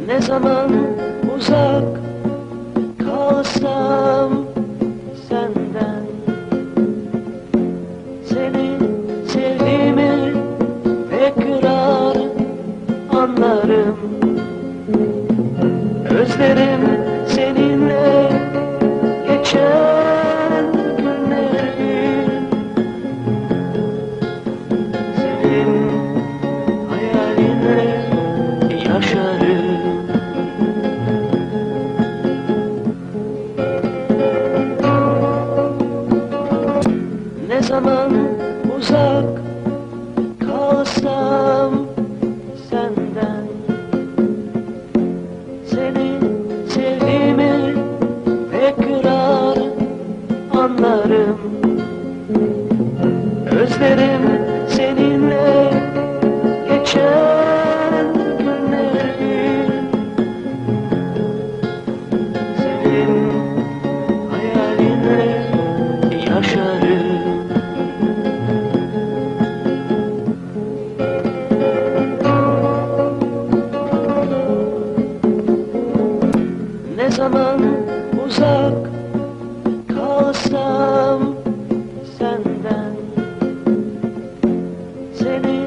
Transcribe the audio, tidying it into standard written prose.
Ne zaman uzak kalsam senden, seni sevdiğimi tekrar anlarım. Özlerim seninle geçen günleri, senin hayalinle yaşarım. Ne zaman uzak kalsam senden, seni sevdiğimi tekrar anlarım. Özlerim seninle geçen günleri, senin hayalinle yaşarım. Ne zaman uzak kalsam senden, seni